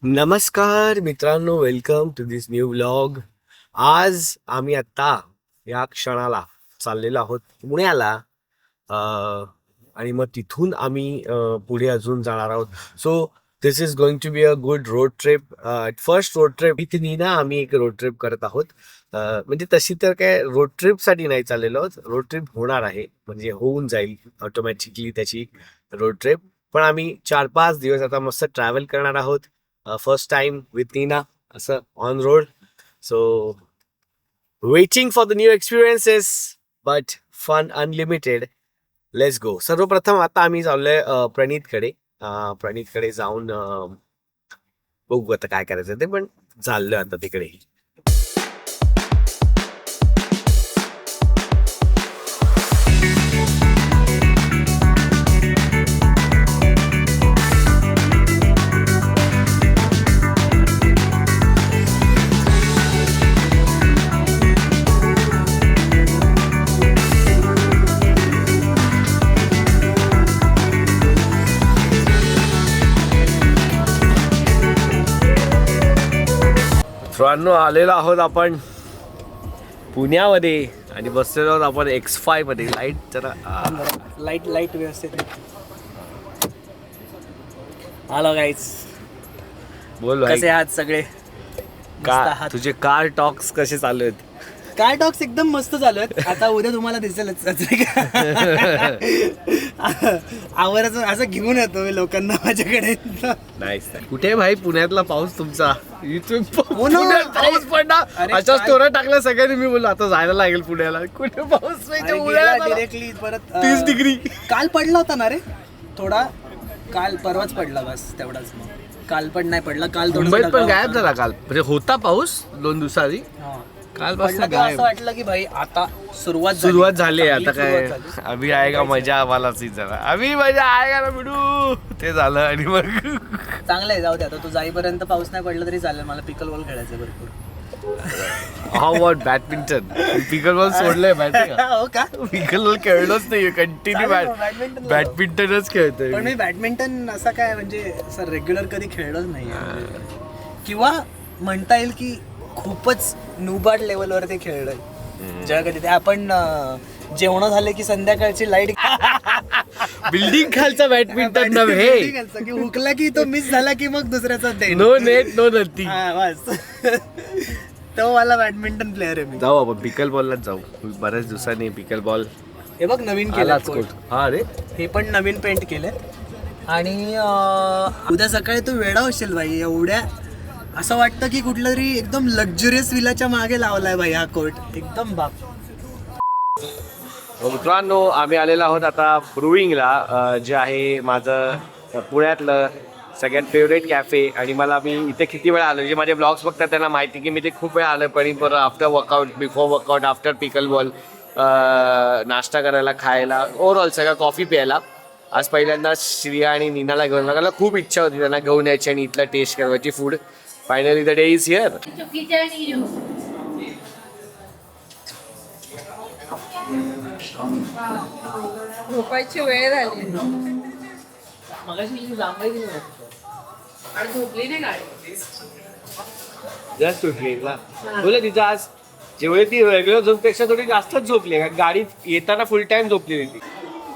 नमस्कार मित्रांनो, welcome to this new vlog. आज आम्ही आत्ता या क्षणाला चाललेलो आहोत पुण्याला. आणि मग तिथून आम्ही पुढे अजून जाणार आहोत. So this is going to be a good road trip. First road trip इथे ना आम्ही एक रोड ट्रिप करत आहोत. म्हणजे तशी तर काय रोड ट्रिपसाठी नाही चाललेलो आहोत, रोड ट्रिप होणार आहे, म्हणजे होऊन जाईल ऑटोमॅटिकली त्याची रोड ट्रिप. पण आम्ही 4-5 दिवस आता मस्त ट्रॅव्हल करणार आहोत. फर्स्ट टाइम विथ नीना असं on road. So waiting for the new experiences but fun unlimited. Let's go. सर्वप्रथम आता आम्ही चाललोय प्रणीतकडे. प्रणीतकडे जाऊन बघू आता काय करायचं ते, पण चाललोय आता तिकडे. मित्रांनो, आलेलो आहोत आपण पुण्यामध्ये आणि बसलेलो आहोत आपण X5 मध्ये. लाईट जरा लाईट व्यवस्थित. हॅलो गाईज, बोल कसे आहात सगळे? का तुझे कार टॉक्स कसे चालू आहेत? कार टॉक्स एकदम मस्त चालू आहेत. आता उद्या तुम्हाला दिसेलच. आवरच असं घेऊन येतो मी लोकांना माझ्याकडे. नाईस. कुठे भाई पुण्यातला पाऊस तुमचा? हो ना. पुण्यात पाऊस पडला, अरे अशा काय? स्टोऱ्या टाकल्या सगळ्यांनी. मी बोललो आता जायला लागेल पुण्याला. कुठे पाऊस नाही, डिरेक्टली परत 30 डिग्री. काल पडला होता ना रे थोडा. काल परवाच पडला बस तेवढाच. काल पण नाही पडला. काल मुंबईत पण गायब झाला काल. म्हणजे होता पाऊस 2 दिवसाआधी, काल पासून असं वाटलं की भाई आता सुरुवात झाली. आता काय अभी आएगा मजा आम्हाला जरा, अभी मजा आएगा ना बिडू, ते झालं. आणि मग चांगलं आहे, जाऊ दे. आता तू जाईपर्यंत पाऊस नाही पडला तरी चालेल. मला पिकल बॉल खेळायचं भरपूर. How about badminton? Pickleball सोडलंय माहिती का? हो का? पिकल बॉल खेळलोच नाही, कंटिन्यू बॅडमिंटन बॅडमिंटनच खेळतोय. पण मी बॅडमिंटन असं काय म्हणजे सर रेग्युलर कधी खेळलोच नाही, किंवा म्हणता येईल की खूपच नुबाट लेवलवरती खेळलोय. जेव्हा कधी ते आपण जेवण झाले की संध्याकाळची लाईट बिल्डिंग खालचा बॅडमिंटन नव्हे, की हुकला की तो मिस झाला की मग दुसऱ्याचा दे. No net no nothing. बस तो वाला बॅडमिंटन प्लेअर आहे मी. जाऊ आपण पिकल बॉललाच जाऊ. बऱ्याच दिवसांनी पिकल बॉल हे बघ नवीन केलं. हा रे, हे पण नवीन पेंट केले. आणि उद्या सकाळी तू वेडा होशील भाई. एवढ्या असं वाटतं की कुठल्या तरी एकदम लक्झरियस विलाच्या मागे लावलाय भाई हा कोट. एकदम बाप. मित्रांनो, आम्ही आलेलो आहोत आता ब्रुईंगला, जे आहे माझं पुण्यातलं सगळ्यात फेवरेट कॅफे. आणि मला मी इथे किती वेळा आलो, जे माझे ब्लॉग्स बघतात त्यांना माहिती की मी ते खूप वेळा आलो. पण बरं after workout, before workout, after pickleball, नाश्ता करायला, खायला, ओव्हरऑल सगळं कॉफी प्यायला. आज पहिल्यांदा श्रिया आणि नीनाला घेऊन, मला खूप इच्छा होती त्यांना घेऊन यायची आणि इथलं टेस्ट करायची food. Finally the day is here. झोपायची वेळ झाली. झोपली नाही गाडी. जस्ट उठलीला बोले तिचं आज जेवढी ती रेग्युलर झोपपेक्षा थोडी जास्तच झोपली. कारण गाडीत येताना फुल टाइम झोपली ती.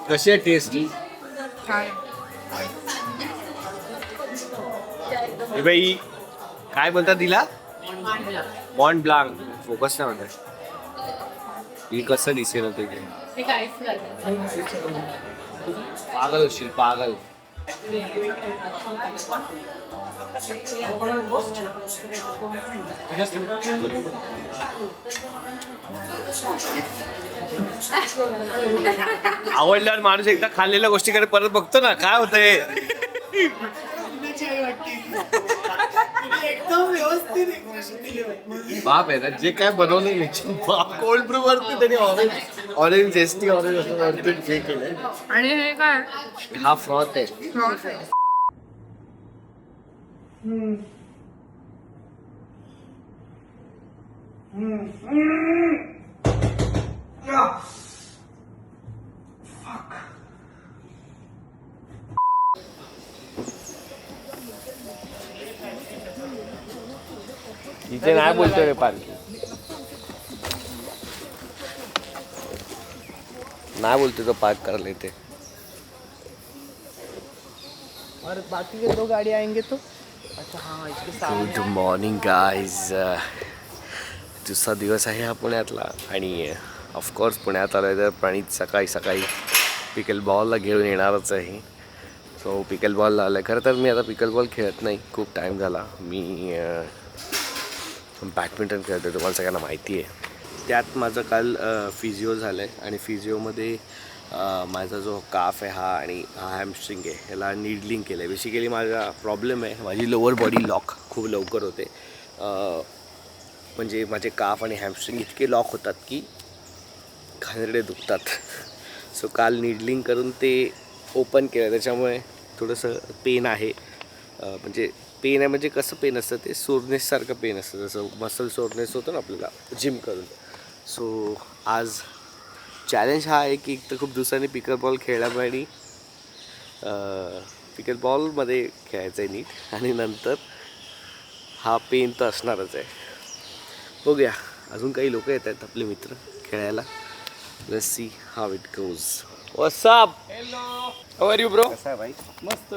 कशी आहे टेस्ट? बाई काय बोलतात तिला? मॉन्ट ब्लांक. फोकस नाही म्हणतात. ही कसं दिसेल तुझे? पागल होशील, पागल. आवडल्यावर माणूस एकदा खाल्लेल्या गोष्टीकडे परत बघतो ना, काय होतंय. बाप आहे ना, जे काय बनवलं कोल्ड ब्रू वरती त्यांनी ऑरेंज टेस्टी ऑरेंज वरती जे केलंय. आणि हे काय? हा फ्रॉथ आहे. इथे नाही बोलतोय रे पार्किंग, नाही बोलतोय तो पार्क करायला इथे. और बाकी के 2 गाड़ी आएंगे तो अच्छा हाँ इसके सामने गुड मॉर्निंग गाईज. दुसरा दिवस आहे हा पुण्यातला आणि ऑफकोर्स पुण्यात आलं तर प्रणीत सकाळी सकाळी पिकल बॉलला घेऊन येणारच आहे. सो पिकल बॉलला आलं. खरं तर मी आता पिकल बॉल खेळत नाही, खूप टाईम झाला. मी बॅडमिंटन खेळतो, तुम्हाला सगळ्यांना माहिती आहे. त्यात माझं काल फिजिओ झालं आहे आणि फिजिओमध्ये माझा जो काफ आहे हा आणि हा हॅमस्ट्रिंग आहे ह्याला नीडलिंग केलं आहे. बेसिकली माझा प्रॉब्लेम आहे, माझी लोअर बॉडी लॉक खूप लवकर होते. म्हणजे माझे काफ आणि हॅमस्ट्रिंग इतके लॉक होतात की खांदे दुखतात. सो काल नीडलिंग करून ते ओपन केलं, त्याच्यामुळे थोडंसं पेन आहे. म्हणजे पेन आहे म्हणजे कसं पेन असतं ते सोरनेससारखं पेन असतं, जसं मसल सोरनेस होतं ना आपल्याला जिम करून. सो आज चॅलेंज हा आहे की एक तर खूप दिवसांनी पिकल बॉल खेळला आणि पिकल बॉलमध्ये खेळायचं आहे नीट, आणि नंतर हा पेन तर असणारच आहे. बघूया, अजून काही लोक येत आहेत आपले मित्र खेळायला. Let's see how it goes. What's up? Hello how are you bro? कसा आहे भाई? मस्त.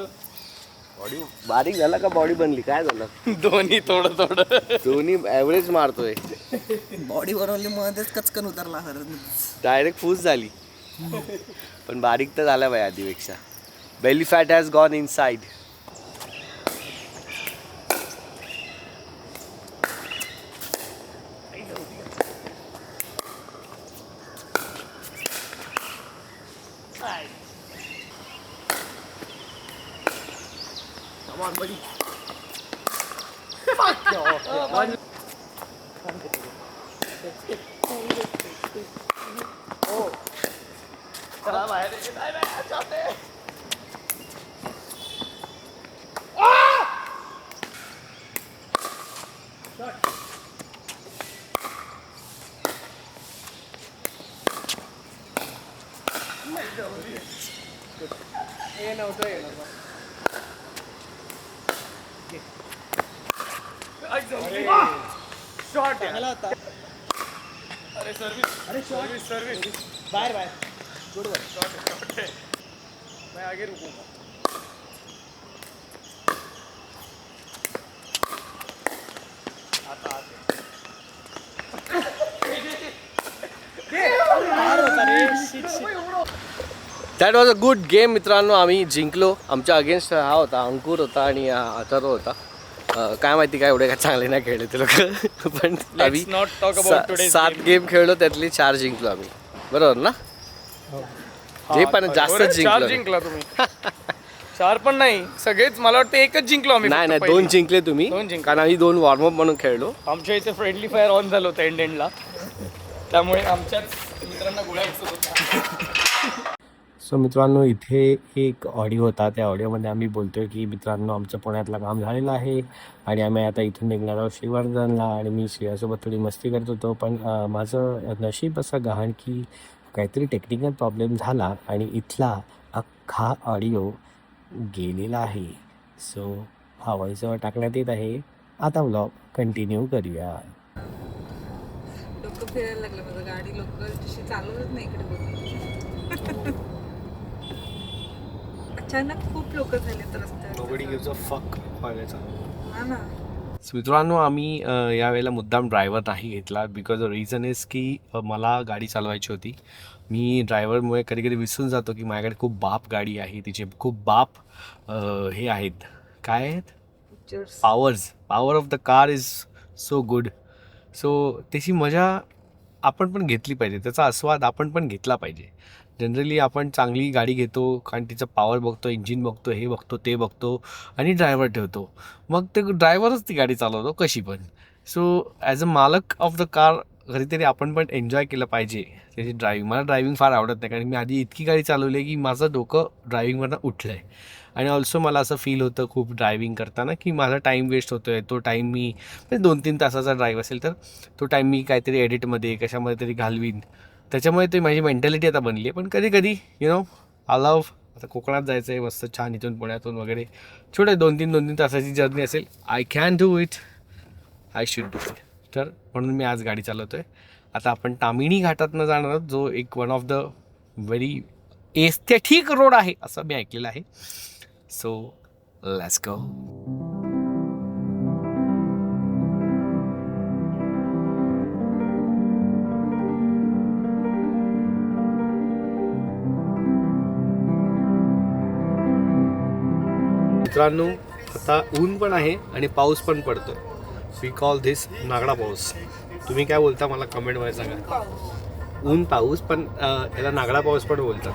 बॉडी बारीक झाला का बॉडी बनली, काय झालं? दोन्ही थोडं थोडं. दोन्ही ॲव्हरेज मारतोय. बॉडी बनवली मध्येच कचकन उतरला डायरेक्ट फूस झाली. पण बारीक तर झाला भाई आधीपेक्षा. Belly fat has gone inside. Shot चांगला होता. अरे सर्विस बाहेर गुड वर शॉट है. मैं आगे रुकूंगा. आता that was a good game मित्रांनो. आम्ही जिंकलो. आमच्या अगेन्स्ट हा होता, अंकुर होता आणि अथर्व होता. काय माहिती काय एवढे काय चांगले नाही खेळले ते लोक, पण आम्ही not talk about today's 7 game खेळलो, त्यातले 4 जिंकलो आम्ही, बरोबर ना? जे पण जास्त जिंकलो. जिंकला तुम्ही. 4 पण नाही, सगळेच मला वाटतं एकच जिंकलो आम्ही. नाही नाही 2 जिंकले तुम्ही, 2 जिंकले. कारण आम्ही 2 वॉर्मअप म्हणून खेळलो. आमच्या इथे फ्रेंडली फायर ऑन झालं होतं एंडला, त्यामुळे आमच्याच मित्रांना गोळ्या उचलत होत्या. सो मित्रांनो, इथे एक ऑडिओ होता. त्या ऑडिओमध्ये आम्ही बोलतोय की मित्रांनो आमचं पुण्यातलं काम झालेलं आहे आणि आम्ही आता इथून निघणार आहोत श्रीवर्धनला. आणि मी श्रेयासोबत थोडी मस्ती करत होतो, पण माझं नशीब असं गहाण की काहीतरी टेक्निकल प्रॉब्लेम झाला आणि इथला अख्खा ऑडिओ गेलेला आहे. सो हा व्हॉइसवर टाकण्यात येत आहे. आता व्लॉग कंटिन्यू करूया. डोकं फिरायला लागलं माझं. गाडी लोक तशी चालवत नाही इकडे बघून. अचानक खूप लोक झालेत रस्त्यावर. हा ना. मित्रांनो, आम्ही यावेळेला मुद्दाम ड्रायव्हर नाही घेतला, बिकॉज रिझन इज की मला गाडी चालवायची होती. मी ड्रायव्हरमुळे कधी कधी विसरून जातो की माझ्याकडे खूप बाप गाडी आहे, तिचे खूप बाप हे आहेत, काय आहेत, Pictures. Power of the car is so good. So त्याची मजा आपण पण घेतली पाहिजे, त्याचा आस्वाद आपण पण घेतला पाहिजे. जनरली आपण चांगली गाडी घेतो कारण तिचं पॉवर बघतो, इंजिन बघतो, हे बघतो, ते बघतो आणि ड्रायव्हर ठेवतो. मग ते ड्रायव्हरच ती गाडी चालवतो कशी पण. सो ॲज अ मालक ऑफ द कार कधीतरी आपण पण एन्जॉय केलं पाहिजे त्याची ड्रायव्हिंग. मला ड्रायव्हिंग फार आवडत नाही, कारण मी आधी इतकी गाडी चालवली आहे की माझं डोकं ड्रायव्हिंगवरनं उठलं आहे. आणि ऑल्सो मला असं फील होतं खूप ड्रायव्हिंग करताना की माझा टाईम वेस्ट होतो आहे. तो टाईम मी 2-3 तासाचा ड्राईव्ह असेल तर तो टाईम मी काहीतरी एडिटमध्ये कशामध्ये तरी घालवीन. त्याच्यामुळे ते माझी मेंटॅलिटी आता बनली आहे. पण कधी कधी आलाव आता कोकणात जायचं आहे मस्त छान, इथून पुण्यातून वगैरे छोटे 2-3 तासाची जर्नी असेल, I can do it. I should do it. तर म्हणून मी आज गाडी चालवतोय. आता आपण तामिणी घाटातनं जाणार आहोत, जो एक one of the very aesthetic road आहे असं मी ऐकलेलं आहे. So let's go. मित्रांनो, आता ऊन पण आहे आणि पाऊस पण पडतो. वी कॉल धिस नागडा पाऊस. तुम्ही काय बोलता मला कमेंटमध्ये सांगा. ऊन पाऊस पण याला नागडा पाऊस पण बोलतात.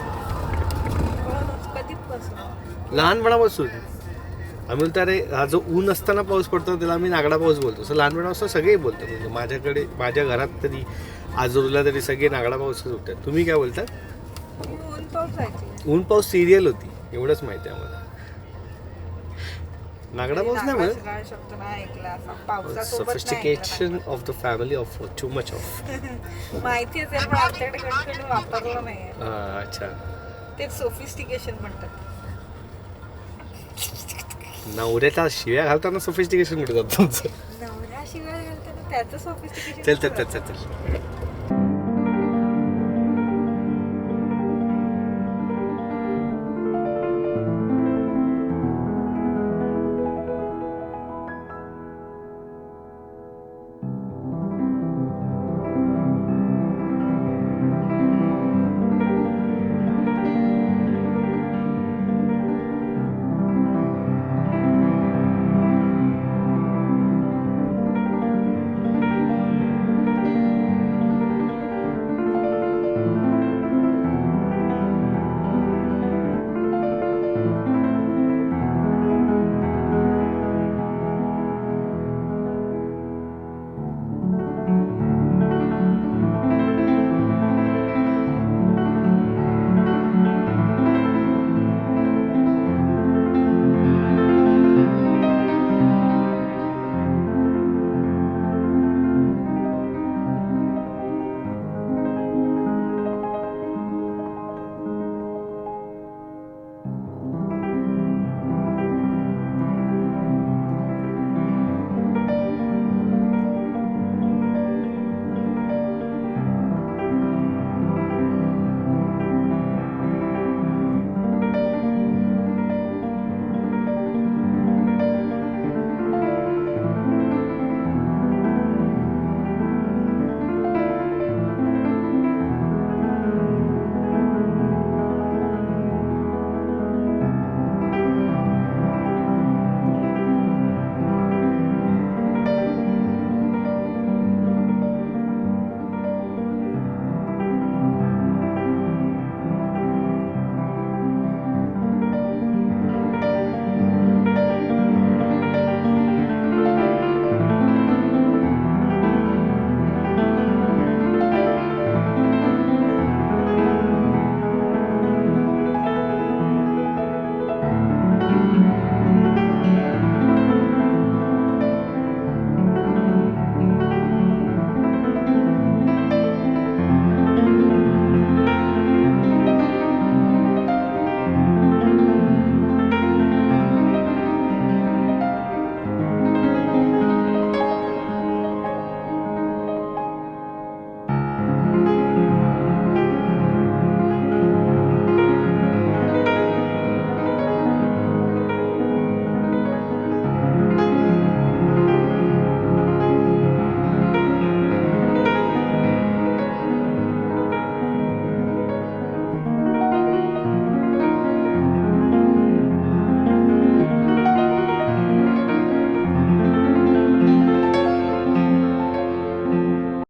लहानपणापासून आम्ही बोलतो अरे हा जो ऊन असताना पाऊस पडतो त्याला आम्ही नागडा पाऊस बोलतो. असं लहानपणापासून सगळे बोलतात. म्हणजे माझ्याकडे माझ्या घरात तरी आजूबाजूला तरी सगळे नागडा पाऊसच होतात. तुम्ही काय बोलतात? ऊन पाऊस सिरियल होती एवढंच माहिती आहे आम्हाला. नागडा पाऊस नाही म्हणत. Sophistication of the family of too much of. माहिती असेल पण आमच्याकडे कधी वापरलं नाही. अच्छा. ते सोफिस्टिकेशन म्हणतात. नवऱ्याच्या शिव्या घालताना सोफिस्टिकेशन कुठे जातं तुमचं? नवऱ्या शिवाय घालताना त्याचं सोफिस्टिकेशन. चल चल चल चल चल.